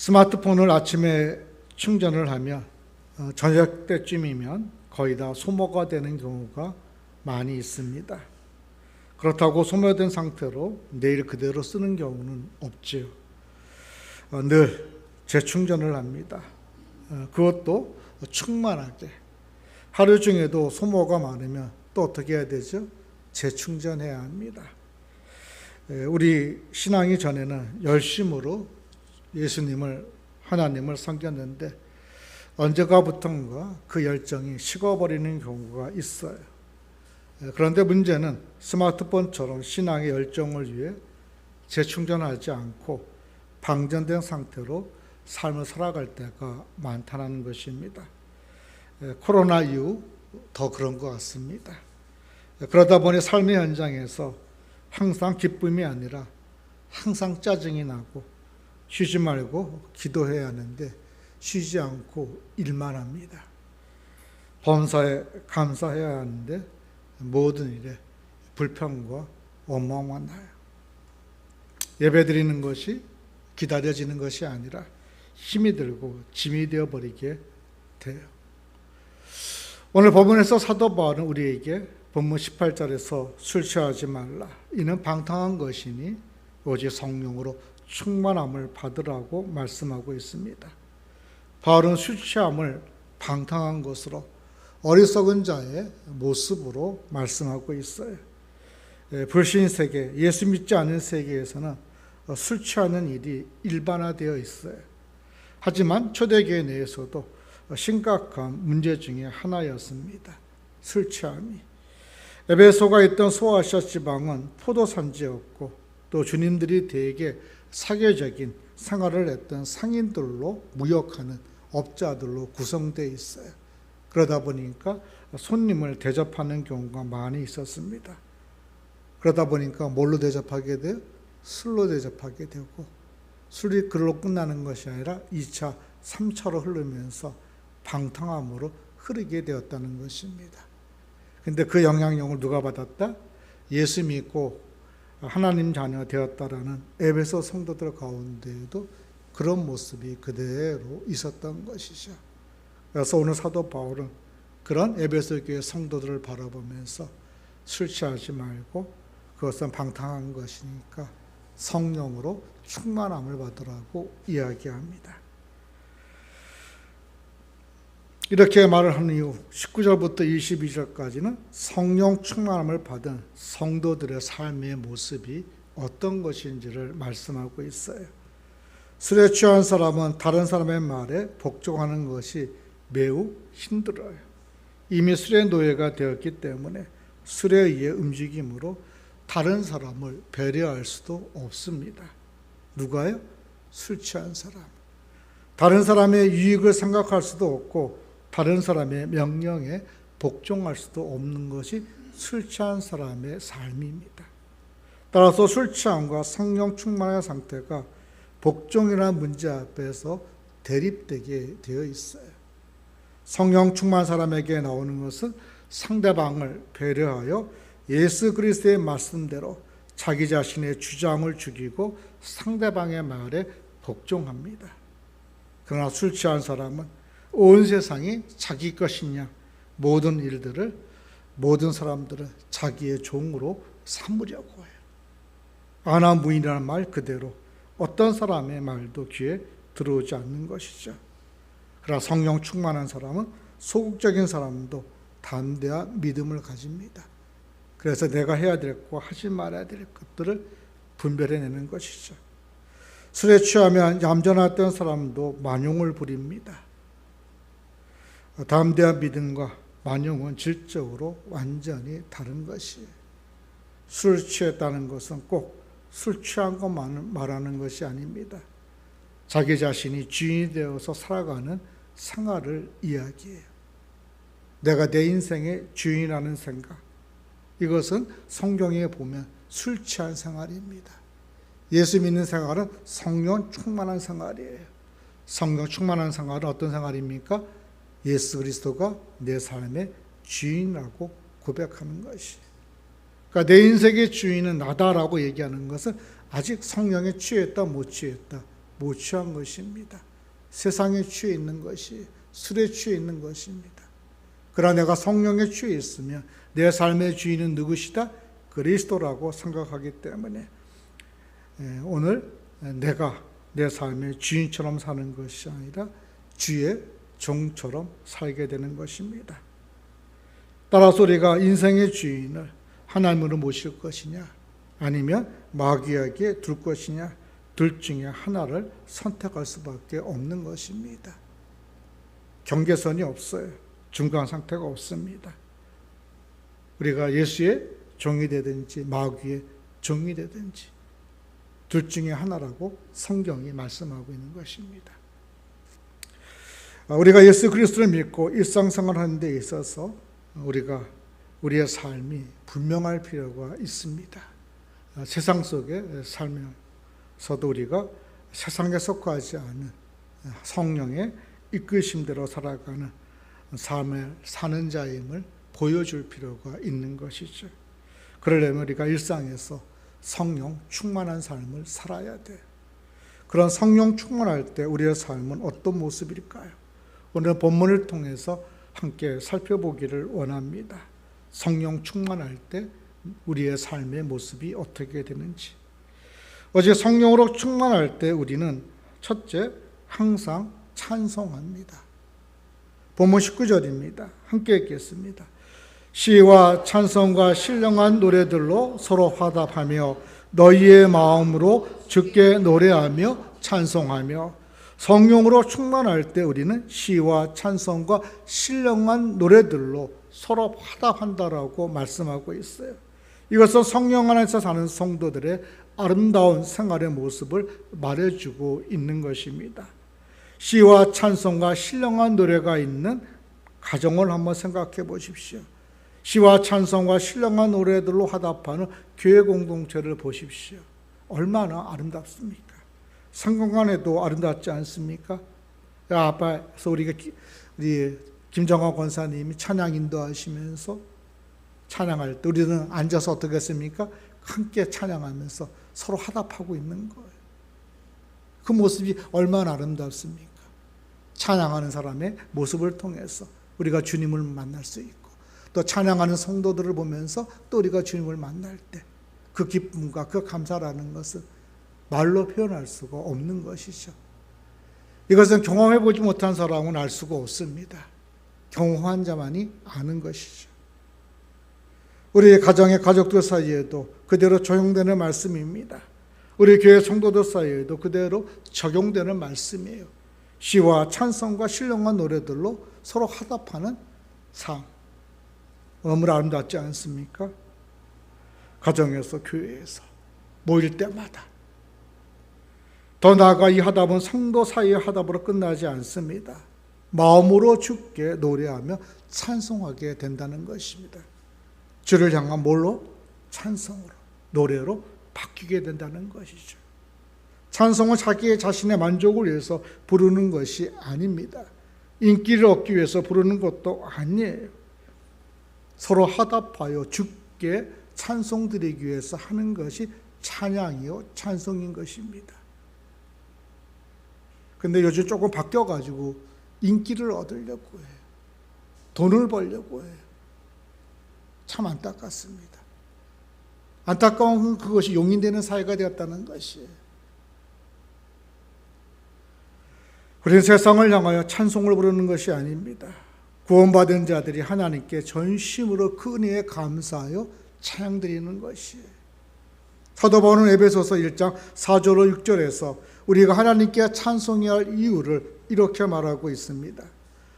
스마트폰을 아침에 충전을 하면 저녁 때쯤이면 거의 다 소모가 되는 경우가 많이 있습니다. 그렇다고 소모된 상태로 내일 그대로 쓰는 경우는 없지요. 늘 재충전을 합니다. 그것도 충만하게. 하루 중에도 소모가 많으면 또 어떻게 해야 되죠? 재충전해야 합니다. 우리 신앙이 전에는 열심으로 예수님을, 하나님을 섬겼는데 언제가부턴가 그 열정이 식어버리는 경우가 있어요. 그런데 문제는 스마트폰처럼 신앙의 열정을 위해 재충전하지 않고 방전된 상태로 삶을 살아갈 때가 많다는 것입니다. 코로나 이후 더 그런 것 같습니다. 그러다 보니 삶의 현장에서 항상 기쁨이 아니라 항상 짜증이 나고 쉬지 말고 기도해야 하는데 쉬지 않고 일만 합니다. 범사에 감사해야 하는데 모든 일에 불평과 원망만 나요. 예배드리는 것이 기다려지는 것이 아니라 힘이 들고 짐이 되어버리게 돼요. 오늘 본문에서 사도 바울은 우리에게 본문 18절에서 술 취하지 말라, 이는 방탕한 것이니 오직 성령으로 충만함을 받으라고 말씀하고 있습니다. 바울은 술 취함을 방탕한 것으로 어리석은 자의 모습으로 말씀하고 있어요. 불신 세계, 예수 믿지 않은 세계에서는 술 취하는 일이 일반화되어 있어요. 하지만 초대교회 내에서도 심각한 문제 중에 하나였습니다. 술 취함이. 에베소가 있던 소아시아 지방은 포도 산지였고 또 주님들이 대개 사교적인 생활을 했던 상인들로 무역하는 업자들로 구성되어 있어요. 그러다 보니까 손님을 대접하는 경우가 많이 있었습니다. 그러다 보니까 뭘로 대접하게 돼요? 술로 대접하게 되고, 술이 그걸로 끝나는 것이 아니라 2차, 3차로 흐르면서 방탕함으로 흐르게 되었다는 것입니다. 근데 그 영향력을 누가 받았다? 예수 믿고 하나님 자녀 되었다라는 에베소 성도들 가운데에도 그런 모습이 그대로 있었던 것이죠. 그래서 오늘 사도 바울은 그런 에베소 교회 성도들을 바라보면서 술 취하지 말고 그것은 방탕한 것이니까 성령으로 충만함을 받으라고 이야기합니다. 이렇게 말을 하는 이후 19절부터 22절까지는 성령 충만함을 받은 성도들의 삶의 모습이 어떤 것인지를 말씀하고 있어요. 술에 취한 사람은 다른 사람의 말에 복종하는 것이 매우 힘들어요. 이미 술의 노예가 되었기 때문에 술에 의해 움직임으로 다른 사람을 배려할 수도 없습니다. 누가요? 술 취한 사람. 다른 사람의 유익을 생각할 수도 없고 다른 사람의 명령에 복종할 수도 없는 것이 술 취한 사람의 삶입니다. 따라서 술 취함과 성령 충만의 상태가 복종이라는 문제 앞에서 대립되게 되어 있어요. 성령 충만 사람에게 나오는 것은 상대방을 배려하여 예수 그리스도의 말씀대로 자기 자신의 주장을 죽이고 상대방의 말에 복종합니다. 그러나 술 취한 사람은 온 세상이 자기 것이냐, 모든 일들을, 모든 사람들을 자기의 종으로 삼으려고 해요. 아나무인이라는 말 그대로 어떤 사람의 말도 귀에 들어오지 않는 것이죠. 그러나 성령 충만한 사람은 소극적인 사람도 담대한 믿음을 가집니다. 그래서 내가 해야 될 것, 하지 말아야 될 것들을 분별해내는 것이죠. 술에 취하면 얌전했던 사람도 만용을 부립니다. 담대한 믿음과 만용은 질적으로 완전히 다른 것이에요. 술 취했다는 것은 꼭 술 취한 것만 말하는 것이 아닙니다. 자기 자신이 주인이 되어서 살아가는 생활을 이야기해요. 내가 내 인생의 주인이라는 생각, 이것은 성경에 보면 술 취한 생활입니다. 예수 믿는 생활은 성령 충만한 생활이에요. 성령 충만한 생활은 어떤 생활입니까? 예수 그리스도가 내 삶의 주인이라고 고백하는 것이. 그러니까 내 인생의 주인은 나다라고 얘기하는 것은 아직 성령에 취했다 못 취했다 못 취한 것입니다. 세상에 취해 있는 것이, 술에 취해 있는 것입니다. 그러나 내가 성령에 취해 있으면 내 삶의 주인은 누구시다? 그리스도라고 생각하기 때문에 오늘 내가 내 삶의 주인처럼 사는 것이 아니라 주의 종처럼 살게 되는 것입니다. 따라서 우리가 인생의 주인을 하나님으로 모실 것이냐 아니면 마귀에게 둘 것이냐, 둘 중에 하나를 선택할 수밖에 없는 것입니다. 경계선이 없어요. 중간 상태가 없습니다. 우리가 예수의 종이 되든지 마귀의 종이 되든지 둘 중에 하나라고 성경이 말씀하고 있는 것입니다. 우리가 예수 그리스도를 믿고 일상생활하는 데 있어서 우리의 삶이 분명할 필요가 있습니다. 세상 속에 살면서도 우리가 세상에 속하지 않은 성령의 이끄심대로 살아가는 삶을 사는 자임을 보여줄 필요가 있는 것이죠. 그러려면 우리가 일상에서 성령 충만한 삶을 살아야 돼요. 그런 성령 충만할 때 우리의 삶은 어떤 모습일까요? 오늘 본문을 통해서 함께 살펴보기를 원합니다. 성령 충만할 때 우리의 삶의 모습이 어떻게 되는지. 어제 성령으로 충만할 때 우리는 첫째, 항상 찬송합니다. 본문 19절입니다. 함께 읽겠습니다. 시와 찬송과 신령한 노래들로 서로 화답하며 너희의 마음으로 주께 노래하며 찬송하며. 성령으로 충만할 때 우리는 시와 찬송과 신령한 노래들로 서로 화답한다라고 말씀하고 있어요. 이것은 성령 안에서 사는 성도들의 아름다운 생활의 모습을 말해주고 있는 것입니다. 시와 찬송과 신령한 노래가 있는 가정을 한번 생각해 보십시오. 시와 찬송과 신령한 노래들로 화답하는 교회 공동체를 보십시오. 얼마나 아름답습니까? 성경관에도 아름답지 않습니까? 앞에서 우리 김정화 권사님이 찬양 인도하시면서 찬양할 때 우리는 앉아서 어떻게 했습니까? 함께 찬양하면서 서로 화답하고 있는 거예요. 그 모습이 얼마나 아름답습니까? 찬양하는 사람의 모습을 통해서 우리가 주님을 만날 수 있고, 또 찬양하는 성도들을 보면서 또 우리가 주님을 만날 때 그 기쁨과 그 감사라는 것은 말로 표현할 수가 없는 것이죠. 이것은 경험해 보지 못한 사람은 알 수가 없습니다. 경험한 자만이 아는 것이죠. 우리 가정의 가족들 사이에도 그대로 적용되는 말씀입니다. 우리 교회 성도들 사이에도 그대로 적용되는 말씀이에요. 시와 찬송과 신령한 노래들로 서로 화답하는 삶. 너무 아름답지 않습니까? 가정에서, 교회에서 모일 때마다. 더 나아가 이 화답은 성도 사이의 화답으로 끝나지 않습니다. 마음으로 주께 노래하며 찬송하게 된다는 것입니다. 주를 향한 뭘로? 찬송으로, 노래로 바뀌게 된다는 것이죠. 찬송은 자기 자신의 만족을 위해서 부르는 것이 아닙니다. 인기를 얻기 위해서 부르는 것도 아니에요. 서로 화답하여 주께 찬송 드리기 위해서 하는 것이 찬양이요 찬송인 것입니다. 근데 요즘 조금 바뀌어가지고 인기를 얻으려고 해요. 돈을 벌려고 해요. 참 안타깝습니다. 안타까운 그것이 용인되는 사회가 되었다는 것이에요. 우리는 세상을 향하여 찬송을 부르는 것이 아닙니다. 구원받은 자들이 하나님께 전심으로 그 은혜에 감사하여 찬양드리는 것이에요. 사도 바울은 에베소서 1장 4절로 6절에서 우리가 하나님께 찬송해야 할 이유를 이렇게 말하고 있습니다.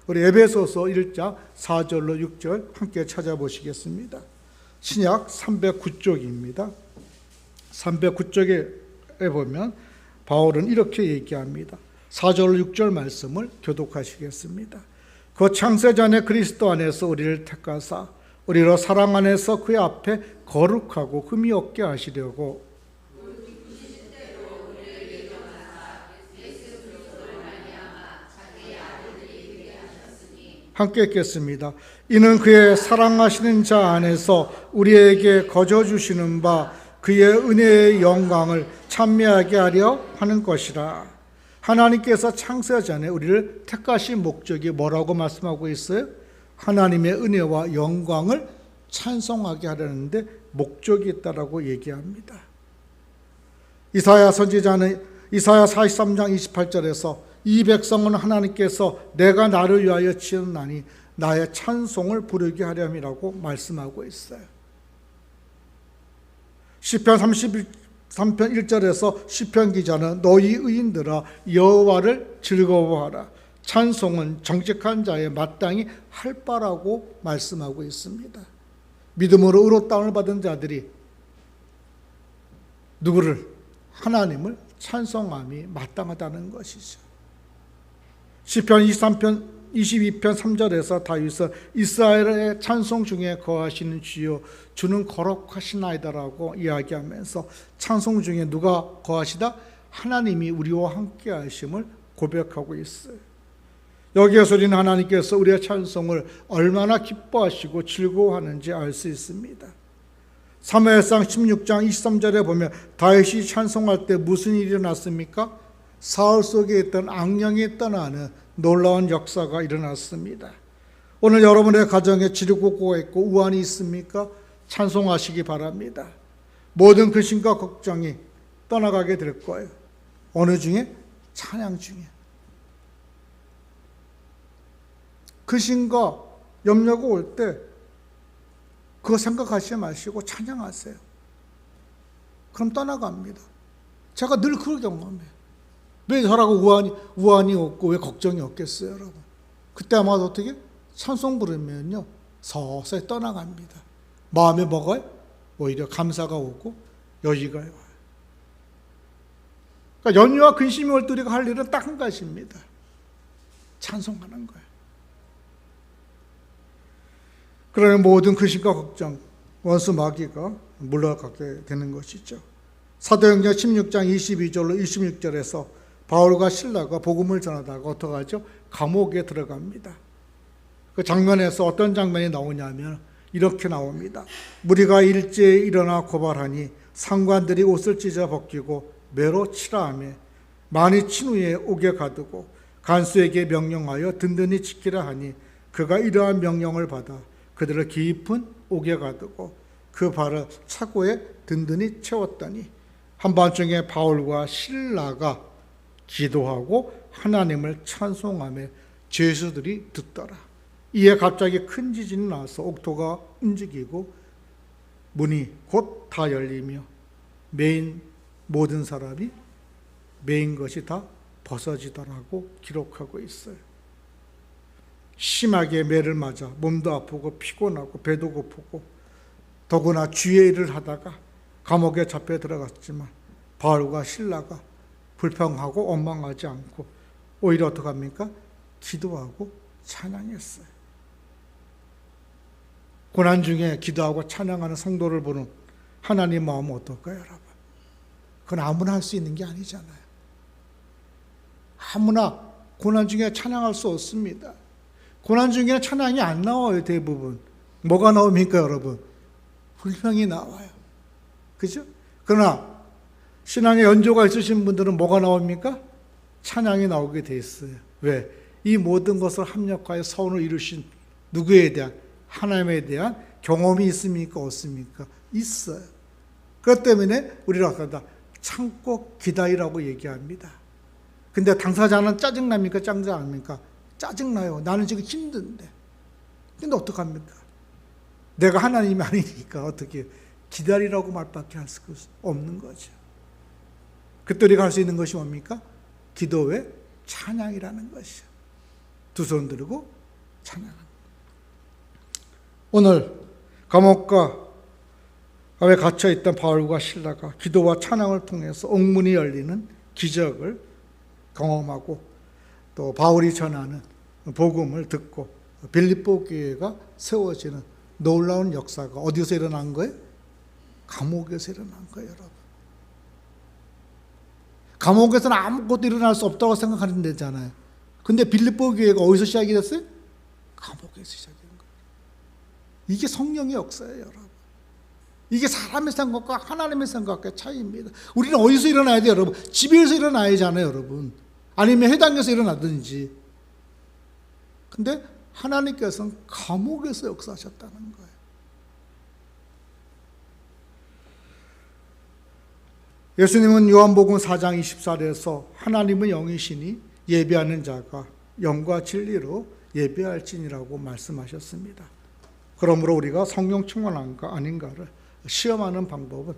우리 에베소서 1장 4절로 6절 함께 찾아보시겠습니다. 신약 309쪽입니다. 309쪽에 보면 바울은 이렇게 얘기합니다. 4절 6절 말씀을 교독하시겠습니다. 그 창세전에 그리스도 안에서 우리를 택하사 우리로 사랑 안에서 그의 앞에 거룩하고 흠이 없게 하시려고 함께 읽겠습니다. 이는 그의 사랑하시는 자 안에서 우리에게 거저 주시는 바 그의 은혜의 영광을 찬미하게 하려 하는 것이라. 하나님께서 창세 전에 우리를 택하신 목적이 뭐라고 말씀하고 있어요? 하나님의 은혜와 영광을 찬송하게 하려는데 목적이 있다라고 얘기합니다. 이사야 선지자는 이사야 43장 28절에서 이 백성은 하나님께서 내가 나를 위하여 지었나니 나의 찬송을 부르게 하렴이라고 말씀하고 있어요. 시편 33편 1절에서 시편 기자는 너희 의인들아 여호와를 즐거워하라. 찬송은 정직한 자의 마땅히 할 바라고 말씀하고 있습니다. 믿음으로 의롭다움을 받은 자들이 누구를? 하나님을 찬송함이 마땅하다는 것이죠. 시편 22편 3절에서 다윗은 이스라엘의 찬송 중에 거하시는 주여 주는 거룩하시나이다라고 이야기하면서 찬송 중에 누가 거하시다? 하나님이 우리와 함께 하심을 고백하고 있어요. 여기에서 우리는 하나님께서 우리의 찬송을 얼마나 기뻐하시고 즐거워하는지 알 수 있습니다. 사무엘상 16장 23절에 보면 다윗이 찬송할 때 무슨 일이 일어났습니까? 사울 속에 있던 악령이 떠나는 놀라운 역사가 일어났습니다. 오늘 여러분의 가정에 지르고가 있고 우환이 있습니까? 찬송하시기 바랍니다. 모든 근심과 걱정이 떠나가게 될 거예요. 어느 중에? 찬양 중에. 근심과 염려가 올 때 그거 생각하지 마시고 찬양하세요. 그럼 떠나갑니다. 제가 늘 그걸 경험해요. 왜 저라고 우환이 없고 왜 걱정이 없겠어요, 여러분? 그때 아마 어떻게? 찬송 부르면요 서서히 떠나갑니다. 마음에 뭐가? 오히려 감사가 오고 여유가 와요. 그러니까 연유와 근심이 올 때 우리가 할 일은 딱 한 가지입니다. 찬송하는 거예요. 그러면 모든 근심과 걱정, 원수 마귀가 물러가게 되는 것이죠. 사도행전 16장 22절로 26절에서 바울과 실라가 복음을 전하다가 어떻게 하죠? 감옥에 들어갑니다. 그 장면에서 어떤 장면이 나오냐면 이렇게 나옵니다. 무리가 일제에 일어나 고발하니 상관들이 옷을 찢어 벗기고 매로 치라 하며 많이 친 후에 옥에 가두고 간수에게 명령하여 든든히 지키라 하니 그가 이러한 명령을 받아 그들을 깊은 옥에 가두고 그 발을 차고에 든든히 채웠더니 한밤중에 바울과 실라가 기도하고 하나님을 찬송하며 죄수들이 듣더라. 이에 갑자기 큰 지진이 나서 옥토가 움직이고 문이 곧 다 열리며 메인 모든 사람이 메인 것이 다 벗어지더라고 기록하고 있어요. 심하게 매를 맞아 몸도 아프고 피곤하고 배도 고프고 더구나 주의 일을 하다가 감옥에 잡혀 들어갔지만 바울과 실라가 불평하고 원망하지 않고 오히려 어떻게 합니까? 기도하고 찬양했어요. 고난 중에 기도하고 찬양하는 성도를 보는 하나님 마음은 어떨까요, 여러분? 그건 아무나 할 수 있는 게 아니잖아요. 아무나 고난 중에 찬양할 수 없습니다. 고난 중에는 찬양이 안 나와요, 대부분. 뭐가 나옵니까, 여러분? 불평이 나와요. 그죠? 그러나 신앙의 연조가 있으신 분들은 뭐가 나옵니까? 찬양이 나오게 돼 있어요. 왜? 이 모든 것을 합력하여 선을 이루신 누구에 대한? 하나님에 대한 경험이 있습니까? 없습니까? 있어요. 그것 때문에 우리가 아까 참고 기다리라고 얘기합니다. 근데 당사자는 짜증납니까? 짜증 안 납니까? 짜증나요. 나는 지금 힘든데. 근데 어떡합니까? 내가 하나님이 아니니까 어떻게 기다리라고 말밖에 할 수 없는 거죠. 그때 우리가 할 수 있는 것이 뭡니까? 기도 외 찬양이라는 것이죠. 두 손 들고 찬양합니다. 오늘 감옥가에 갇혀있던 바울과 실라가 기도와 찬양을 통해서 옥문이 열리는 기적을 경험하고 또 바울이 전하는 복음을 듣고 빌립보 교회가 세워지는 놀라운 역사가 어디서 일어난 거예요? 감옥에서 일어난 거예요, 여러분. 감옥에서는 아무것도 일어날 수 없다고 생각하는 데잖아요. 근데 빌립보 교회가 어디서 시작이 됐어요? 감옥에서 시작된 거예요. 이게 성령의 역사예요, 여러분. 이게 사람의 생각과 하나님의 생각의 차이입니다. 우리는 어디서 일어나야 돼요, 여러분? 집에서 일어나야잖아요, 여러분. 아니면 해당에서 일어나든지. 근데 하나님께서는 감옥에서 역사하셨다는 거예요. 예수님은 요한복음 4장 24절에서 하나님은 영이시니 예배하는 자가 영과 진리로 예배할지니라고 말씀하셨습니다. 그러므로 우리가 성령 충만한가 아닌가를 시험하는 방법은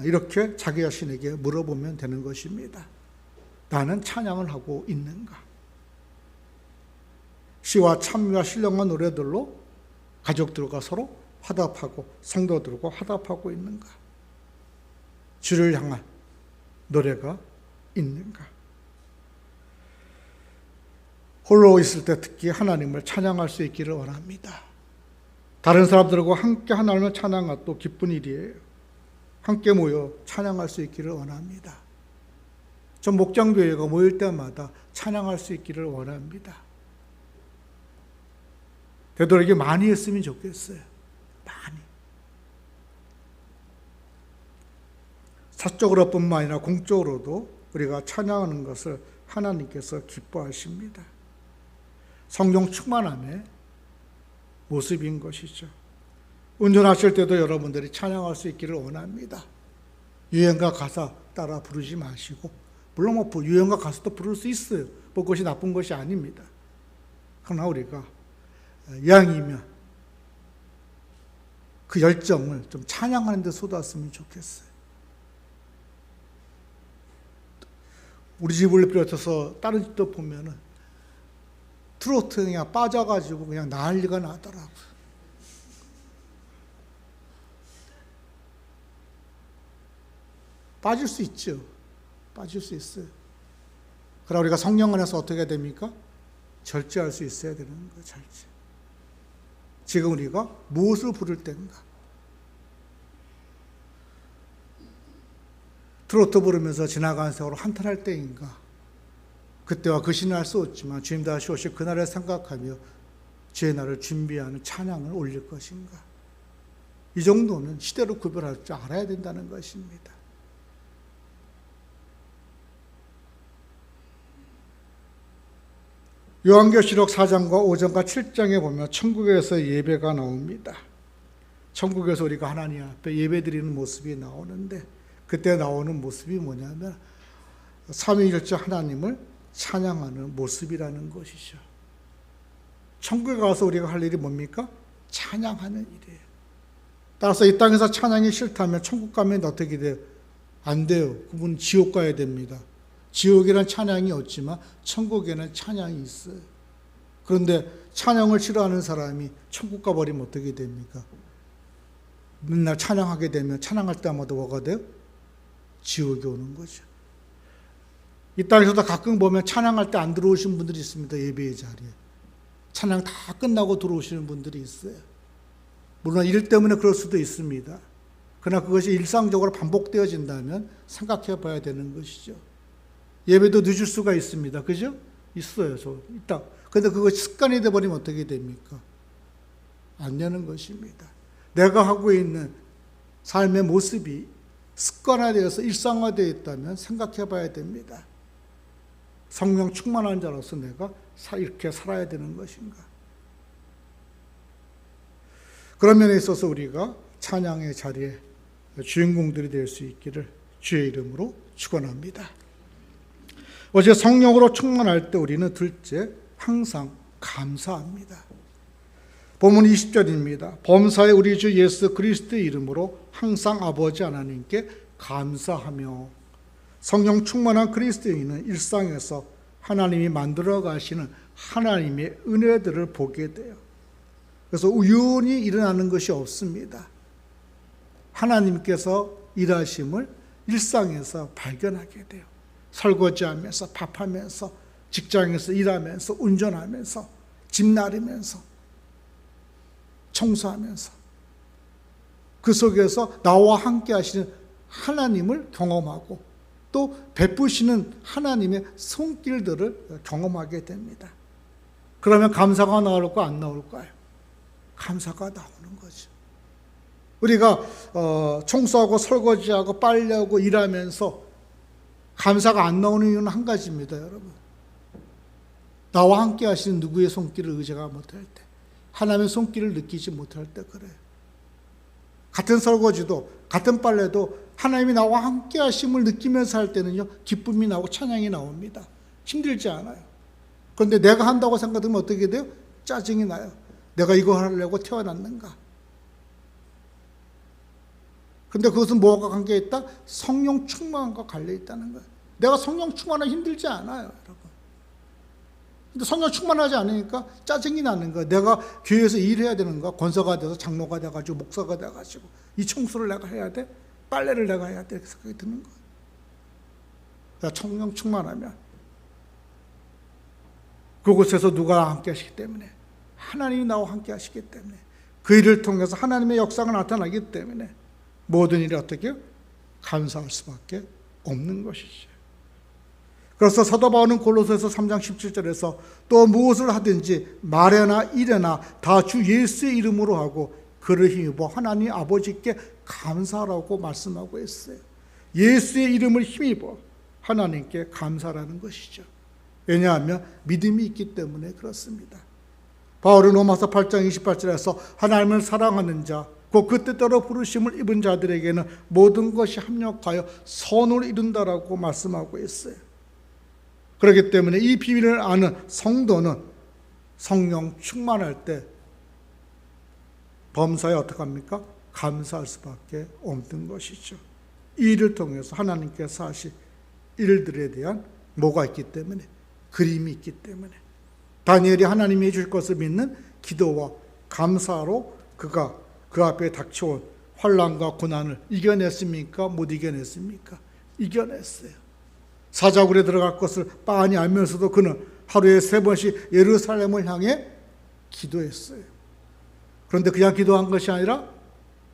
이렇게 자기 자신에게 물어보면 되는 것입니다. 나는 찬양을 하고 있는가? 시와 찬미와 신령한 노래들로 가족들과 서로 화답하고 성도들과 화답하고 있는가? 주를 향한 노래가 있는가? 홀로 있을 때 특히 하나님을 찬양할 수 있기를 원합니다. 다른 사람들과 함께 하나님을 찬양하는 것도 기쁜 일이에요. 함께 모여 찬양할 수 있기를 원합니다. 전 목장교회가 모일 때마다 찬양할 수 있기를 원합니다. 되도록이게 많이 했으면 좋겠어요. 많이. 사적으로뿐만 아니라 공적으로도 우리가 찬양하는 것을 하나님께서 기뻐하십니다. 성령 충만함의 모습인 것이죠. 운전하실 때도 여러분들이 찬양할 수 있기를 원합니다. 유행가 가사 따라 부르지 마시고, 물론 뭐 유행가 가사도 부를 수 있어요. 뭐 그것이 나쁜 것이 아닙니다. 그러나 우리가 이왕이면 그 열정을 좀 찬양하는 데 쏟았으면 좋겠어요. 우리 집을 비롯해서 다른 집도 보면은 트로트 그냥 빠져가지고 그냥 난리가 나더라고요. 빠질 수 있죠. 빠질 수 있어요. 그러나 우리가 성령 안에서 어떻게 됩니까? 절제할 수 있어야 되는 거예요. 절제. 지금 우리가 무엇을 부를 때인가? 트로트 부르면서 지나가는 세월을 한탄할 때인가? 그때와 그 시는 알 수 없지만 주님 다시 오실 그날을 생각하며 주의 날을 준비하는 찬양을 올릴 것인가? 이 정도는 시대로 구별할 줄 알아야 된다는 것입니다. 요한계시록 4장과 5장과 7장에 보면 천국에서 예배가 나옵니다. 천국에서 우리가 하나님 앞에 예배드리는 모습이 나오는데, 그때 나오는 모습이 뭐냐면 삼위일체 하나님을 찬양하는 모습이라는 것이죠. 천국에 가서 우리가 할 일이 뭡니까? 찬양하는 일이에요. 따라서 이 땅에서 찬양이 싫다면 천국 가면 어떻게 돼요? 안 돼요. 그분 지옥 가야 됩니다. 지옥에는 찬양이 없지만 천국에는 찬양이 있어요. 그런데 찬양을 싫어하는 사람이 천국 가버리면 어떻게 됩니까? 맨날 찬양하게 되면 찬양할 때마다 뭐가 돼요? 지옥에 오는 거죠. 이 땅에서도 가끔 보면 찬양할 때 안 들어오신 분들이 있습니다. 예배의 자리에. 찬양 다 끝나고 들어오시는 분들이 있어요. 물론 일 때문에 그럴 수도 있습니다. 그러나 그것이 일상적으로 반복되어진다면 생각해 봐야 되는 것이죠. 예배도 늦을 수가 있습니다. 그죠? 있어요. 있다. 그런데 그것이 습관이 되어버리면 어떻게 됩니까? 안 되는 것입니다. 내가 하고 있는 삶의 모습이 습관화되어서 일상화되어 있다면 생각해 봐야 됩니다. 성령 충만한 자로서 내가 이렇게 살아야 되는 것인가? 그런 면에 있어서 우리가 찬양의 자리에 주인공들이 될 수 있기를 주의 이름으로 축원합니다. 어제 성령으로 충만할 때 우리는 둘째, 항상 감사합니다. 본문 20절입니다. 범사의 우리 주 예수 그리스도의 이름으로 항상 아버지 하나님께 감사하며. 성령 충만한 그리스도인은 일상에서 하나님이 만들어 가시는 하나님의 은혜들을 보게 돼요. 그래서 우연히 일어나는 것이 없습니다. 하나님께서 일하심을 일상에서 발견하게 돼요. 설거지하면서, 밥하면서, 직장에서 일하면서, 운전하면서, 집 나르면서, 청소하면서 그 속에서 나와 함께 하시는 하나님을 경험하고 또 베푸시는 하나님의 손길들을 경험하게 됩니다. 그러면 감사가 나올까 안 나올까요? 감사가 나오는 거죠. 우리가 청소하고 설거지하고 빨래하고 일하면서 감사가 안 나오는 이유는 한 가지입니다, 여러분. 나와 함께 하시는 누구의 손길을 의지가 못할 때, 하나님의 손길을 느끼지 못할 때 그래요. 같은 설거지도, 같은 빨래도 하나님이 나와 함께 하심을 느끼면서 할 때는요, 기쁨이 나고 찬양이 나옵니다. 힘들지 않아요. 그런데 내가 한다고 생각하면 어떻게 돼요? 짜증이 나요. 내가 이거 하려고 태어났는가? 근데 그것은 뭐가 관계있다? 성령 충만과 관련있다는 거예요. 내가 성령 충만하면 힘들지 않아요, 여러분. 근데 성령 충만하지 않으니까 짜증이 나는 거예요. 내가 교회에서 일해야 되는 거야. 권사가 돼서 장로가 돼가지고 목사가 돼가지고 이 청소를 내가 해야 돼? 빨래를 내가 해야 돼? 이렇게 생각이 드는 거예요. 내가 성령 충만하면 그곳에서 누가 함께 하시기 때문에, 하나님이 나와 함께 하시기 때문에, 그 일을 통해서 하나님의 역사가 나타나기 때문에 모든 일이 어떻게 해요? 감사할 수밖에 없는 것이죠. 그래서 사도 바울은 골로새서 3장 17절에서 또 무엇을 하든지 말에나 일에나 다 주 예수의 이름으로 하고 그를 힘입어 하나님 아버지께 감사하라고 말씀하고 있어요. 예수의 이름을 힘입어 하나님께 감사라는 것이죠. 왜냐하면 믿음이 있기 때문에 그렇습니다. 바울은 로마서 8장 28절에서 하나님을 사랑하는 자, 곧 그 뜻대로 부르심을 입은 자들에게는 모든 것이 합력하여 선을 이룬다라고 말씀하고 있어요. 그렇기 때문에 이 비밀을 아는 성도는 성령 충만할 때 범사에 어떻게 합니까? 감사할 수밖에 없는 것이죠. 이 일을 통해서 하나님께서 하실 일들에 대한 뭐가 있기 때문에, 그림이 있기 때문에, 다니엘이 하나님이 해줄 것을 믿는 기도와 감사로 그가 그 앞에 닥쳐온 환난과 고난을 이겨냈습니까? 못 이겨냈습니까? 이겨냈어요. 사자굴에 들어갈 것을 빤히 알면서도 그는 하루에 3번씩 예루살렘을 향해 기도했어요. 그런데 그냥 기도한 것이 아니라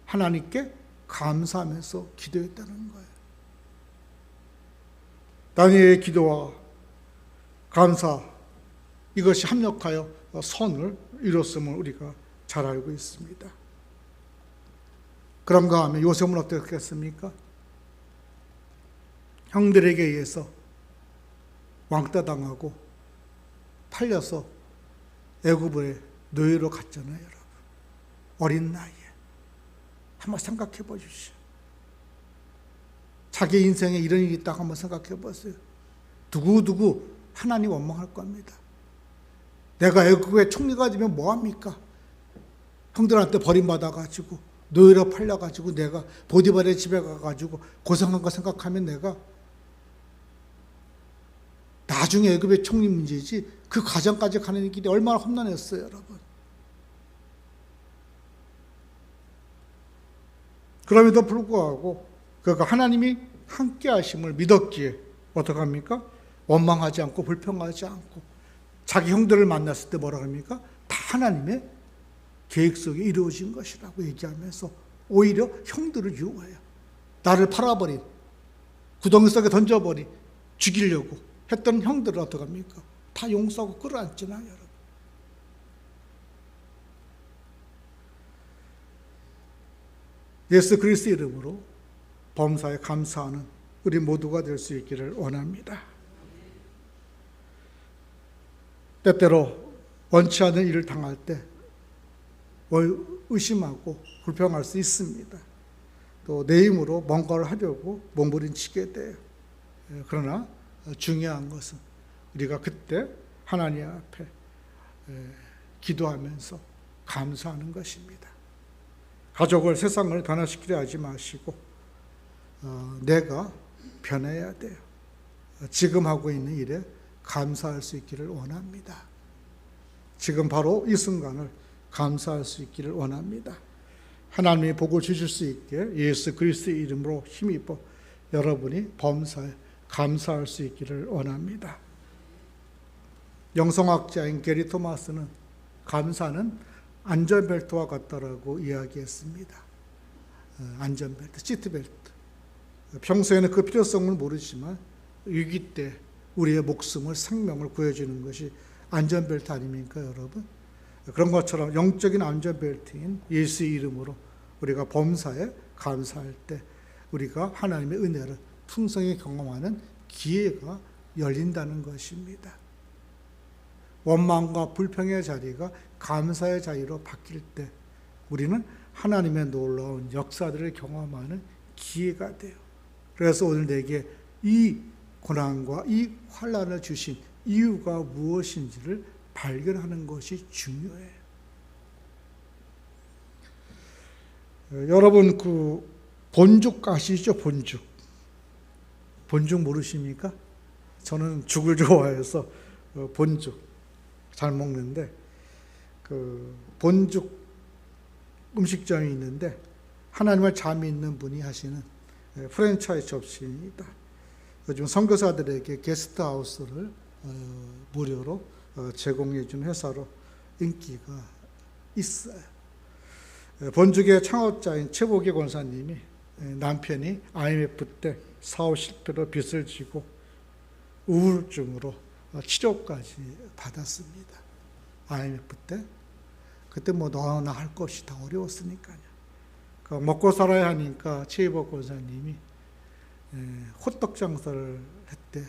하나님께 감사하면서 기도했다는 거예요. 다니엘의 기도와 감사, 이것이 합력하여 선을 이뤘음을 우리가 잘 알고 있습니다. 그런가 하면 요셉은 어떻게 했습니까? 형들에게 의해서 왕따 당하고 팔려서 애굽의 노예로 갔잖아요, 여러분. 어린 나이에. 한번 생각해 보십시오. 자기 인생에 이런 일이 있다고 한번 생각해 보세요. 두고두고 하나님 원망할 겁니다. 내가 애굽의 총리가 되면 뭐합니까? 형들한테 버림받아가지고 노예로 팔려가지고 내가 보디발의 집에 가가지고 고생한 거 생각하면 내가 나중에 애굽의 총리 문제지 그 과정까지 가는 길이 얼마나 험난했어요, 여러분. 그럼에도 불구하고 그가 하나님이 함께 하심을 믿었기에 어떻게 합니까? 원망하지 않고 불평하지 않고 자기 형들을 만났을 때 뭐라 합니까? 다 하나님의 계획 속에 이루어진 것이라고 얘기하면서 오히려 형들을 유혹해요. 나를 팔아버린, 구덩이 속에 던져버린, 죽이려고 했던 형들을 어떻게 합니까? 다 용서하고 끌어안잖아요, 여러분. 예수 그리스도 이름으로 범사에 감사하는 우리 모두가 될 수 있기를 원합니다. 때때로 원치 않은 일을 당할 때 의심하고 불평할 수 있습니다. 또 내 힘으로 뭔가를 하려고 몸부림치게 돼요. 그러나 중요한 것은 우리가 그때 하나님 앞에 기도하면서 감사하는 것입니다. 가족을, 세상을 변화시키려 하지 마시고 내가 변해야 돼요. 지금 하고 있는 일에 감사할 수 있기를 원합니다. 지금 바로 이 순간을 감사할 수 있기를 원합니다. 하나님이 복을 주실 수 있게 예수 그리스도의 이름으로 힘입어 여러분이 범사에 감사할 수 있기를 원합니다. 영성학자인 게리 토마스는 감사는 안전벨트와 같다라고 이야기했습니다. 안전벨트, 시트벨트. 평소에는 그 필요성을 모르지만 위기 때 우리의 목숨을, 생명을 구해주는 것이 안전벨트 아닙니까, 여러분? 그런 것처럼 영적인 안전벨트인 예수의 이름으로 우리가 범사에 감사할 때 우리가 하나님의 은혜를 풍성히 경험하는 기회가 열린다는 것입니다. 원망과 불평의 자리가 감사의 자리로 바뀔 때 우리는 하나님의 놀라운 역사들을 경험하는 기회가 돼요. 그래서 오늘 내게 이 고난과 이 환난을 주신 이유가 무엇인지를 발견하는 것이 중요해요. 여러분 본죽 아시죠? 본죽 모르십니까? 저는 죽을 좋아해서 본죽 잘 먹는데 본죽 음식점이 있는데 하나님을 잘 믿는 분이 하시는 프랜차이즈 업체입니다. 요즘 선교사들에게 게스트하우스를 무료로 제공해 준 회사로 인기가 있어요. 본죽의 창업자인 최복의 권사님이 남편이 IMF 때 사업 실패로 빚을 지고 우울증으로 치료까지 받았습니다. IMF 때 그때 너나 할 것이 다 어려웠으니까요. 먹고 살아야 하니까 최복 권사님이 호떡 장사를 했대요.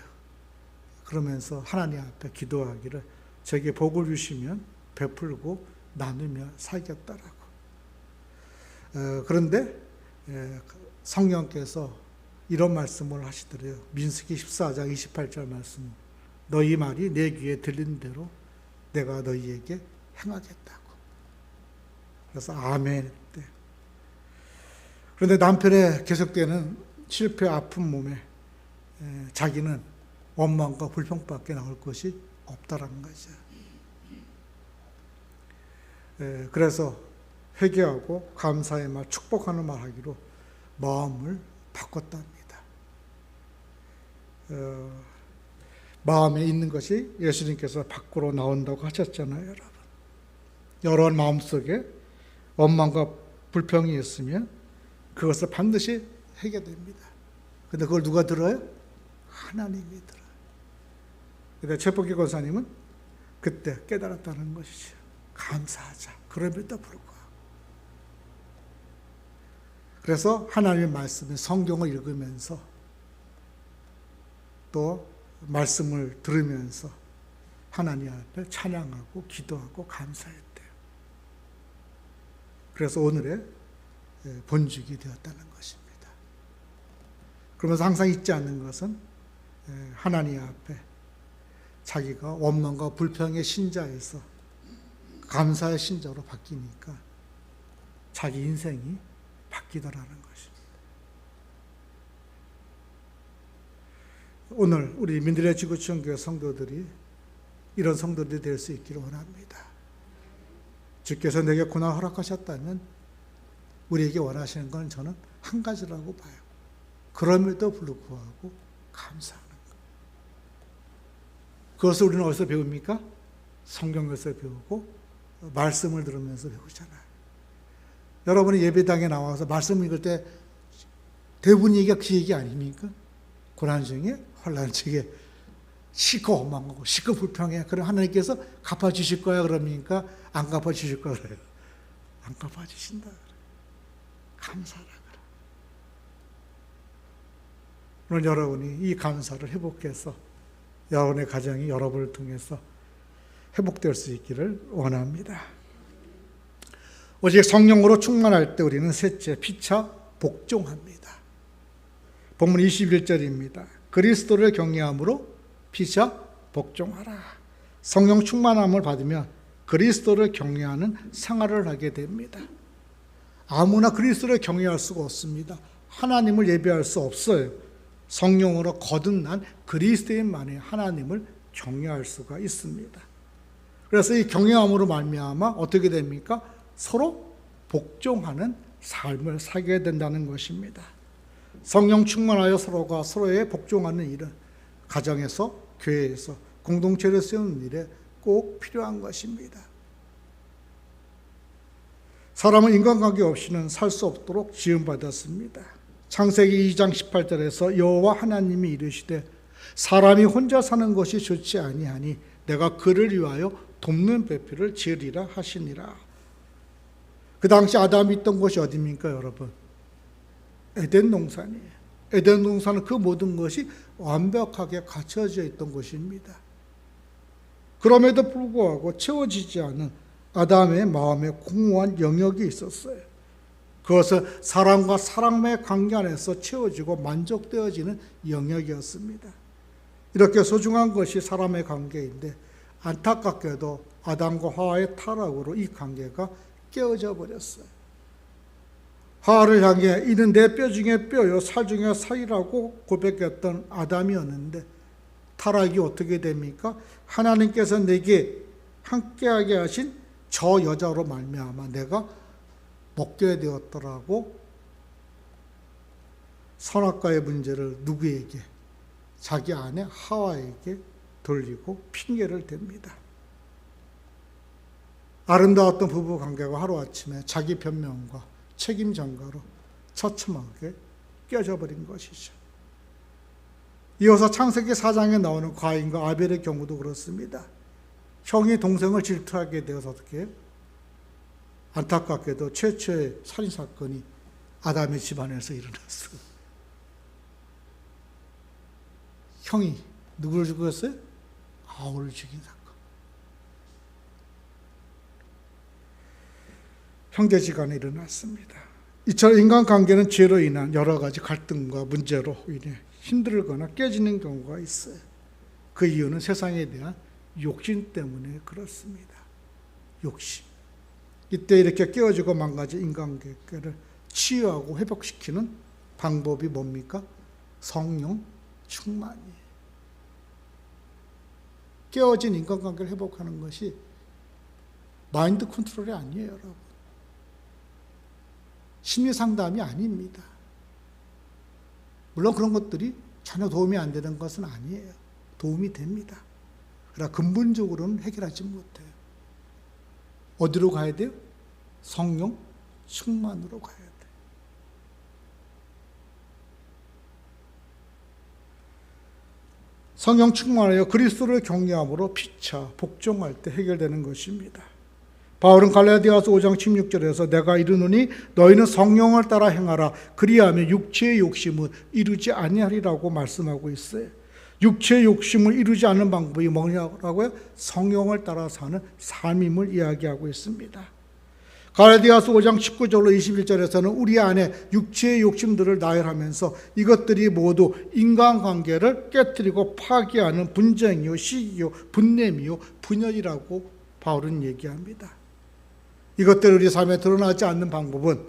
그러면서 하나님 앞에 기도하기를 제게 복을 주시면 베풀고 나누며 살겠다라고. 그런데 성령께서 이런 말씀을 하시더래요. 민수기 14장 28절 말씀. 너희 말이 내 귀에 들린 대로 내가 너희에게 행하겠다고. 그래서 아멘 했대. 그런데 남편의 계속되는 실패 아픈 몸에 자기는 원망과 불평밖에 나올 것이 없다라는 거죠. 그래서 회개하고 감사의 말, 축복하는 말 하기로 마음을 바꿨답니다. 마음에 있는 것이 예수님께서 밖으로 나온다고 하셨잖아요, 여러분. 여러분 마음속에 원망과 불평이 있으면 그것을 반드시 해결됩니다. 근데 그걸 누가 들어요? 하나님이 들어요. 근데 최복기 권사님은 그때 깨달았다는 것이죠. 감사하자. 그럼에도 불구하고. 그래서 하나님의 말씀을 성경을 읽으면서 또 말씀을 들으면서 하나님 앞에 찬양하고 기도하고 감사했대요. 그래서 오늘의 본죽이 되었다는 것입니다. 그러면서 항상 잊지 않는 것은 하나님 앞에 자기가 원망과 불평의 신자에서 감사의 신자로 바뀌니까 자기 인생이 바뀌더라는 것입니다. 오늘 우리 민들레 지구촌교회 성도들이 이런 성도들이 될 수 있기를 원합니다. 주께서 내게 고난 허락하셨다면 우리에게 원하시는 건 저는 한 가지라고 봐요. 그럼에도 불구하고 감사하는 것. 그것을 우리는 어디서 배웁니까? 성경에서 배우고 말씀을 들으면서 배우잖아요. 여러분이 예배당에 나와서 말씀 읽을 때 대부분 얘기가 그 얘기 아닙니까? 고난 중에 환난 중에 시커 원망하고 시커 불평해. 그럼 하나님께서 갚아주실 거야 그럽니까? 안 갚아주실 거야 그래요. 안 갚아주신다 그래요. 감사하라 그래요. 오늘 여러분이 이 감사를 회복해서 여러분의 가정이 여러분을 통해서 회복될 수 있기를 원합니다. 오직 성령으로 충만할 때 우리는 셋째, 피차 복종합니다. 본문 21절입니다. 그리스도를 경외함으로 피차 복종하라. 성령 충만함을 받으면 그리스도를 경외하는 생활을 하게 됩니다. 아무나 그리스도를 경외할 수가 없습니다. 하나님을 예배할 수 없어요. 성령으로 거듭난 그리스도인만이 하나님을 경외할 수가 있습니다. 그래서 이 경외함으로 말미암아 어떻게 됩니까? 서로 복종하는 삶을 살게 된다는 것입니다. 성령 충만하여 서로가 서로에 복종하는 일은 가정에서, 교회에서, 공동체를 세우는 일에 꼭 필요한 것입니다. 사람은 인간관계 없이는 살 수 없도록 지음받았습니다. 창세기 2장 18절에서 여호와 하나님이 이르시되 사람이 혼자 사는 것이 좋지 아니하니 내가 그를 위하여 돕는 배필을 지으리라 하시니라. 그 당시 아담이 있던 곳이 어디입니까, 여러분? 에덴 동산이에요. 에덴 동산은 그 모든 것이 완벽하게 갖춰져 있던 곳입니다. 그럼에도 불구하고 채워지지 않은 아담의 마음에 공허한 영역이 있었어요. 그것은 사람과 사람의 관계 안에서 채워지고 만족되어지는 영역이었습니다. 이렇게 소중한 것이 사람의 관계인데 안타깝게도 아담과 하와의 타락으로 이 관계가 깨어져 버렸어요. 하와를 향해 이는 내 뼈 중에 뼈요 살 중에 살이라고 고백했던 아담이었는데 타락이 어떻게 됩니까? 하나님께서 내게 함께하게 하신 저 여자로 말미암아 내가 먹게 되었더라고 선악과의 문제를 누구에게? 자기 아내 하와에게 돌리고 핑계를 댑니다. 아름다웠던 부부 관계가 하루아침에 자기 변명과 책임 전가로 처참하게 깨져버린 것이죠. 이어서 창세기 4장에 나오는 가인과 아벨의 경우도 그렇습니다. 형이 동생을 질투하게 되어서 어떻게 해요? 안타깝게도 최초의 살인사건이 아담의 집안에서 일어났어요. 형이 누구를 죽였어요? 아우를 죽인 사건. 형제지간에 일어났습니다. 이처럼 인간관계는 죄로 인한 여러 가지 갈등과 문제로 인해 힘들거나 깨지는 경우가 있어요. 그 이유는 세상에 대한 욕심 때문에 그렇습니다. 욕심. 이때 이렇게 깨어지고 망가진 인간관계를 치유하고 회복시키는 방법이 뭡니까? 성령 충만이에요. 깨어진 인간관계를 회복하는 것이 마인드 컨트롤이 아니에요, 여러분. 심리 상담이 아닙니다. 물론 그런 것들이 전혀 도움이 안 되는 것은 아니에요. 도움이 됩니다. 그러나 근본적으로는 해결하지 못해요. 어디로 가야 돼요? 성령 충만으로 가야 돼요. 성령 충만하여 그리스도를 경외함으로 피차 복종할 때 해결되는 것입니다. 바울은 갈라디아서 5장 16절에서 내가 이르노니 너희는 성령을 따라 행하라 그리하면 육체의 욕심은 이루지 아니하리라고 말씀하고 있어요. 육체의 욕심을 이루지 않는 방법이 뭐냐고요? 성령을 따라 사는 삶임을 이야기하고 있습니다. 갈라디아서 5장 19절로 21절에서는 우리 안에 육체의 욕심들을 나열하면서 이것들이 모두 인간관계를 깨뜨리고 파괴하는 분쟁이요 시기요 분냄이요 분열이라고 바울은 얘기합니다. 이것들이 우리 삶에 드러나지 않는 방법은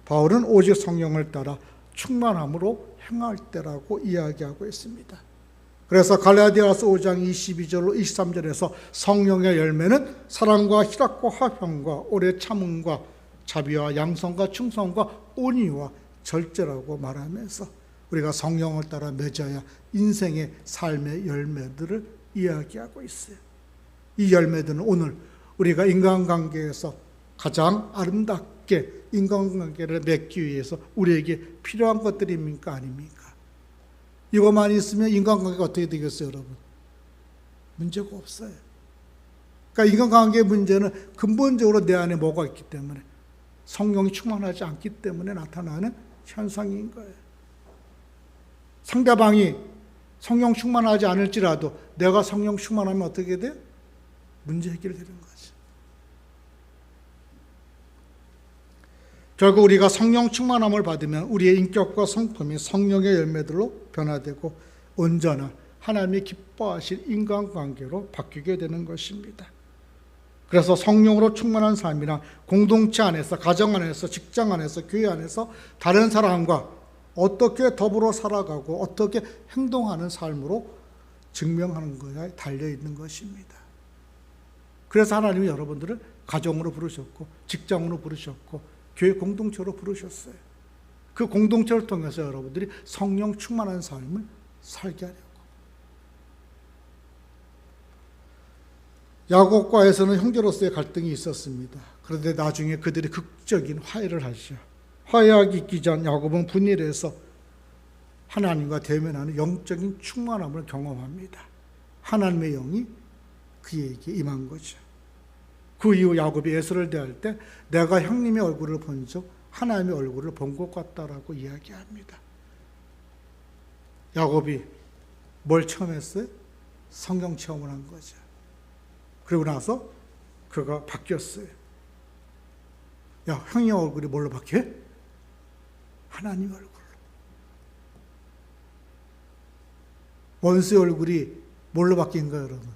바울은 오직 성령을 따라 충만함으로 행할 때라고 이야기하고 있습니다. 그래서 갈라디아서 5장 22절로 23절에서 성령의 열매는 사랑과 희락과 화평과 오래 참음과 자비와 양성과 충성과 온유와 절제라고 말하면서 우리가 성령을 따라 맺어야 인생의 삶의 열매들을 이야기하고 있어요. 이 열매들은 오늘 우리가 인간관계에서 가장 아름답게 인간관계를 맺기 위해서 우리에게 필요한 것들입니까? 아닙니까? 이것만 있으면 인간관계가 어떻게 되겠어요, 여러분? 문제가 없어요. 그러니까 인간관계의 문제는 근본적으로 내 안에 뭐가 있기 때문에 성령이 충만하지 않기 때문에 나타나는 현상인 거예요. 상대방이 성령 충만하지 않을지라도 내가 성령 충만하면 어떻게 돼요? 문제 해결되는 거죠. 결국 우리가 성령 충만함을 받으면 우리의 인격과 성품이 성령의 열매들로 변화되고 온전한 하나님이 기뻐하실 인간관계로 바뀌게 되는 것입니다. 그래서 성령으로 충만한 삶이란 공동체 안에서, 가정 안에서, 직장 안에서, 교회 안에서 다른 사람과 어떻게 더불어 살아가고 어떻게 행동하는 삶으로 증명하는 것에 달려있는 것입니다. 그래서 하나님이 여러분들을 가정으로 부르셨고 직장으로 부르셨고 교회 공동체로 부르셨어요. 그 공동체를 통해서 여러분들이 성령 충만한 삶을 살게 하려고. 야곱과에서는 형제로서의 갈등이 있었습니다. 그런데 나중에 그들이 극적인 화해를 하죠. 화해하기 있기 전 야곱은 분일해서 하나님과 대면하는 영적인 충만함을 경험합니다. 하나님의 영이 그에게 임한 거죠. 그 이후 야곱이 에서를 대할 때 내가 형님의 얼굴을 본 적 하나님의 얼굴을 본 것 같다라고 이야기합니다. 야곱이 뭘 체험했어요? 성령 체험을 한 거죠. 그리고 나서 그가 바뀌었어요. 야, 형의 얼굴이 뭘로 바뀌어? 하나님 얼굴로. 원수의 얼굴이 뭘로 바뀐 거예요, 여러분?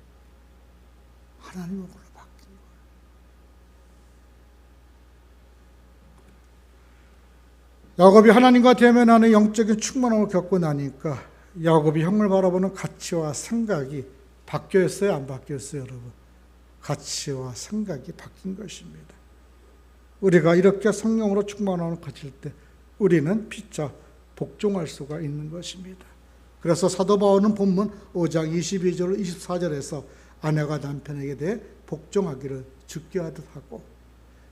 하나님 얼굴로 바뀐 거예요. 야곱이 하나님과 대면하는 영적인 충만함을 겪고 나니까 야곱이 형을 바라보는 가치와 생각이 바뀌었어요, 안 바뀌었어요, 여러분? 가치와 생각이 바뀐 것입니다. 우리가 이렇게 성령으로 충만함을 가질 때 우리는 피차 복종할 수가 있는 것입니다. 그래서 사도 바울은 본문 5장 22절 24절에서 아내가 남편에게 대해 복종하기를 주께 하듯 하고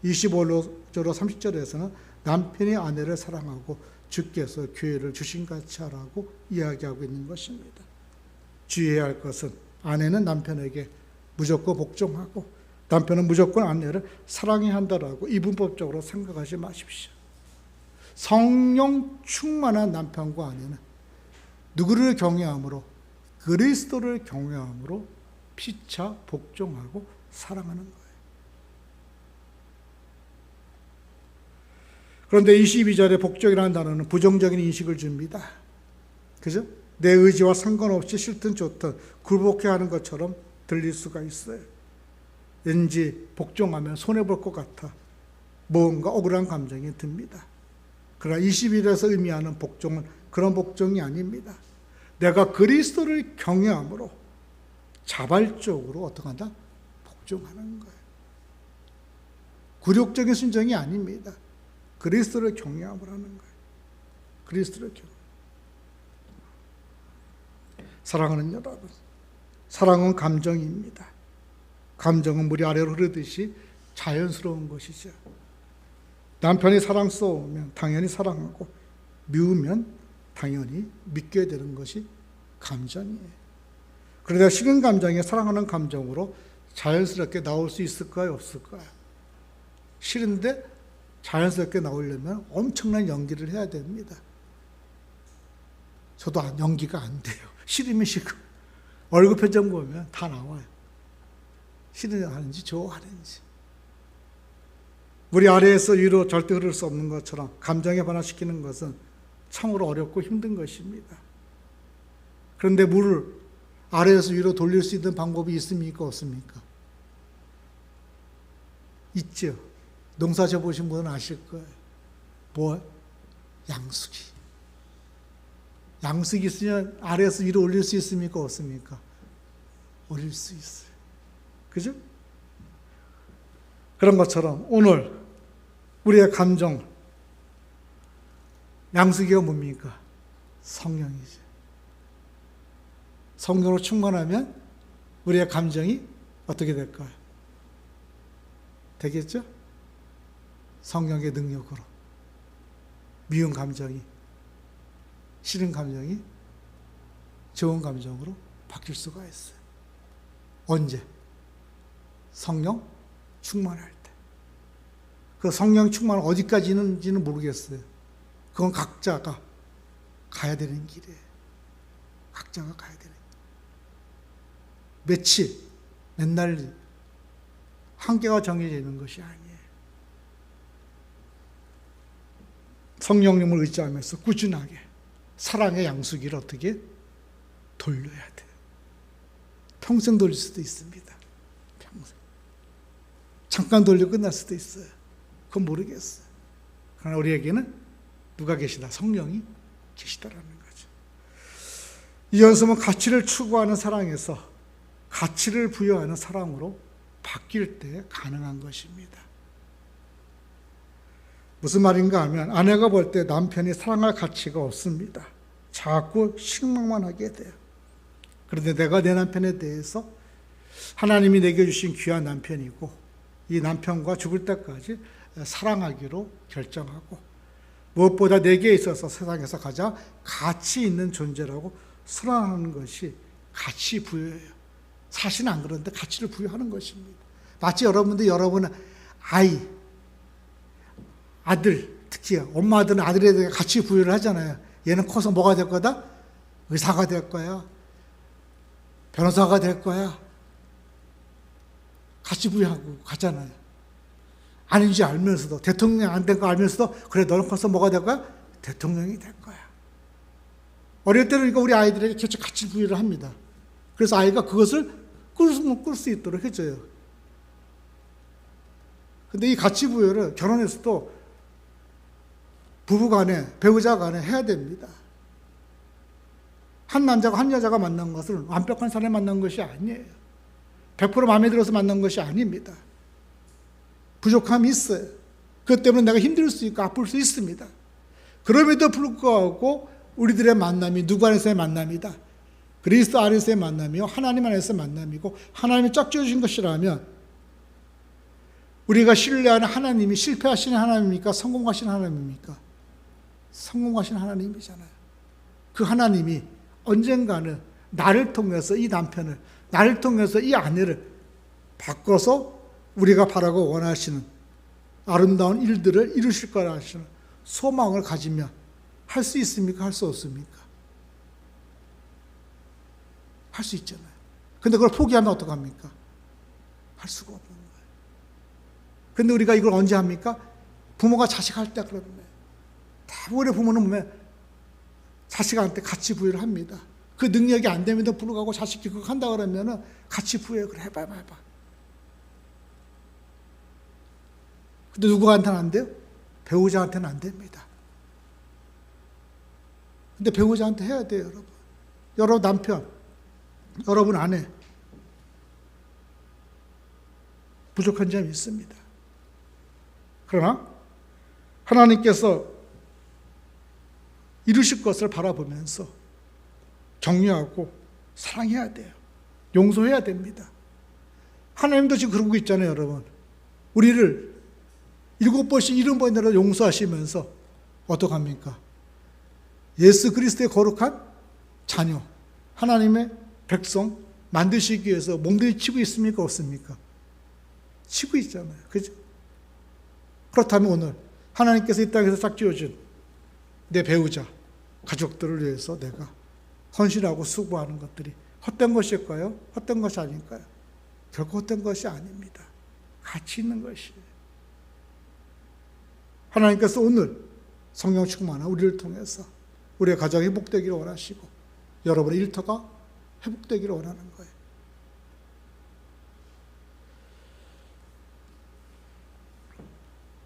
25절 30절에서는 남편이 아내를 사랑하고 주께서 교회를 주신같이 하라고 이야기하고 있는 것입니다. 주의해야 할 것은 아내는 남편에게 무조건 복종하고 남편은 무조건 아내를 사랑해야 한다라고 이분법적으로 생각하지 마십시오. 성령 충만한 남편과 아내는 누구를 경외함으로 그리스도를 경외함으로 피차 복종하고 사랑하는 거예요. 그런데 22절에 복종이라는 단어는 부정적인 인식을 줍니다. 그죠? 내 의지와 상관없이 싫든 좋든 굴복해야 하는 것처럼 들릴 수가 있어요. 왠지 복종하면 손해볼 것 같아 뭔가 억울한 감정이 듭니다. 그러나 21절에서 의미하는 복종은 그런 복종이 아닙니다. 내가 그리스도를 경외함으로 자발적으로 어떻게 한다? 복종하는 거예요. 굴욕적인 순종이 아닙니다. 그리스도를 경외함으로 하는 거예요. 그리스도를 경외. 사랑하는 여러분, 사랑은 감정입니다. 감정은 물이 아래로 흐르듯이 자연스러운 것이죠. 남편이 사랑스러우면 당연히 사랑하고 미우면 당연히 믿게 되는 것이 감정이에요. 그러다 싫은 감정이 사랑하는 감정으로 자연스럽게 나올 수 있을까요? 없을까요? 싫은데 자연스럽게 나오려면 엄청난 연기를 해야 됩니다. 저도 연기가 안 돼요. 싫으면 싫고 얼굴 표정 보면 다 나와요. 싫어하는지 좋아하는지. 물이 아래에서 위로 절대 흐를 수 없는 것처럼 감정에 변화시키는 것은 참으로 어렵고 힘든 것입니다. 그런데 물을 아래에서 위로 돌릴 수 있는 방법이 있습니까? 없습니까? 있죠. 농사 져보신 분은 아실 거예요. 뭐? 양수기. 양수기 있으면 아래에서 위로 올릴 수 있습니까? 없습니까? 올릴 수 있어요. 그죠? 그런 것처럼 오늘 우리의 감정, 양수기가 뭡니까? 성령이죠. 성령으로 충만하면 우리의 감정이 어떻게 될까요? 되겠죠? 성령의 능력으로 미운 감정이, 싫은 감정이 좋은 감정으로 바뀔 수가 있어요. 언제? 성령 충만할 때. 그 성령 충만은 어디까지는지는 모르겠어요. 그건 각자가 가야 되는 길이에요. 각자가 가야 되는 길. 며칠, 맨날 한계가 정해져 있는 것이 아니에요. 성령님을 의지하면서 꾸준하게 사랑의 양수기를 어떻게 돌려야 돼요. 평생 돌릴 수도 있습니다. 평생. 잠깐 돌리고 끝날 수도 있어요. 그건 모르겠어요. 그러나 우리에게는 누가 계시다? 성령이 계시다라는 거죠. 이 연습은 가치를 추구하는 사랑에서 가치를 부여하는 사랑으로 바뀔 때 가능한 것입니다. 무슨 말인가 하면 아내가 볼 때 남편이 사랑할 가치가 없습니다. 자꾸 실망만 하게 돼요. 그런데 내가 내 남편에 대해서 하나님이 내게 주신 귀한 남편이고 이 남편과 죽을 때까지 사랑하기로 결정하고 무엇보다 내게 있어서 세상에서 가장 가치 있는 존재라고 선언하는 것이 가치 부여예요. 사실은 안 그런데 가치를 부여하는 것입니다. 마치 여러분들 여러분은 아들, 특히 엄마 아들은 아들에 대해 가치 부여를 하잖아요. 얘는 커서 뭐가 될 거다? 의사가 될 거야. 변호사가 될 거야. 같이 부여하고 가잖아요. 아닌지 알면서도, 대통령이 안 된 거 알면서도, 그래, 너는 커서 뭐가 될 거야? 대통령이 될 거야. 어릴 때는 그러니까 우리 아이들에게 계속 같이 부여를 합니다. 그래서 아이가 그것을 꿀 수 있도록 해줘요. 근데 이 가치 부여를 결혼해서도 부부 간에, 배우자 간에 해야 됩니다. 한 남자가 한 여자가 만난 것은 완벽한 사람이 만난 것이 아니에요. 100% 마음에 들어서 만난 것이 아닙니다. 부족함이 있어요. 그것 때문에 내가 힘들 수 있고 아플 수 있습니다. 그럼에도 불구하고 우리들의 만남이 누구 안에서의 만남이다. 그리스도 안에서의 만남이요, 하나님 안에서의 만남이고, 하나님이 짝지어주신 것이라면 우리가 신뢰하는 하나님이 실패하시는 하나님입니까? 성공하시는 하나님입니까? 성공하시는 하나님이잖아요. 그 하나님이 언젠가는 나를 통해서 이 남편을, 나를 통해서 이 아내를 바꿔서 우리가 바라고 원하시는 아름다운 일들을 이루실 거라 하시는 소망을 가지면 할 수 있습니까? 할 수 없습니까? 할 수 있잖아요. 근데 그걸 포기하면 어떡합니까? 할 수가 없는 거예요. 근데 우리가 이걸 언제 합니까? 부모가 자식할 때 그러는 거예요. 대부분의 부모는 보면 자식한테 가치 부여를 합니다. 그 능력이 안 됨에도 불구하고 자식이 그거 한다 그러면은 가치 부여, 그래, 해봐. 근데 누구한테는 안 돼요? 배우자한테는 안 됩니다. 근데 배우자한테 해야 돼요, 여러분. 여러분 남편, 여러분 아내, 부족한 점이 있습니다. 그러나 하나님께서 이루실 것을 바라보면서 격려하고 사랑해야 돼요. 용서해야 됩니다. 하나님도 지금 그러고 있잖아요, 여러분. 우리를 7번씩 70번이라도 용서하시면서 어떡합니까? 예수 그리스도의 거룩한 자녀, 하나님의 백성 만드시기 위해서 몸들이 치고 있습니까? 없습니까? 치고 있잖아요. 그죠? 그렇다면 오늘 하나님께서 이 땅에서 짝지어준 내 배우자, 가족들을 위해서 내가 헌신하고 수고하는 것들이 헛된 것일까요? 헛된 것이 아닐까요? 결코 헛된 것이 아닙니다. 가치 있는 것이에요. 하나님께서 오늘 성령 충만한 우리를 통해서 우리의 가정이 회복되기를 원하시고 여러분의 일터가 회복되기를 원하는 거예요.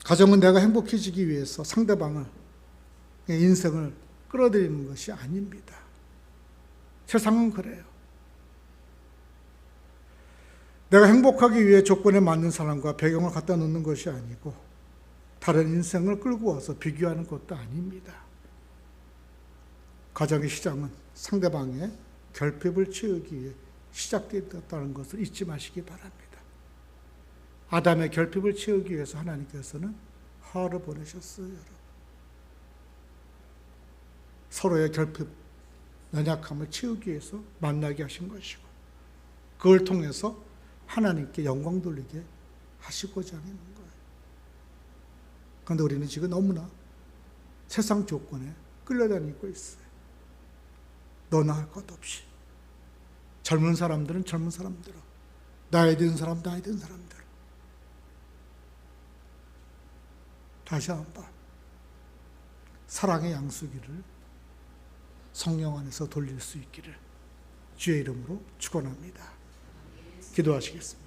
가정은 내가 행복해지기 위해서 상대방을, 인생을 끌어들이는 것이 아닙니다. 세상은 그래요. 내가 행복하기 위해 조건에 맞는 사람과 배경을 갖다 놓는 것이 아니고 다른 인생을 끌고 와서 비교하는 것도 아닙니다. 가정의 시작은 상대방의 결핍을 채우기 위해 시작되었다는 것을 잊지 마시기 바랍니다. 아담의 결핍을 채우기 위해서 하나님께서는 하와를 보내셨어요, 여러분. 서로의 결핍, 연약함을 채우기 위해서 만나게 하신 것이고 그걸 통해서 하나님께 영광 돌리게 하시고자 하는 거예요. 그런데 우리는 지금 너무나 세상 조건에 끌려다니고 있어요. 너나 할 것 없이. 젊은 사람들은 젊은 사람대로, 나이 든 사람 나이 든 사람대로. 다시 한번 사랑의 양수기를 성령 안에서 돌릴 수 있기를 주의 이름으로 축원합니다. 기도하시겠습니다.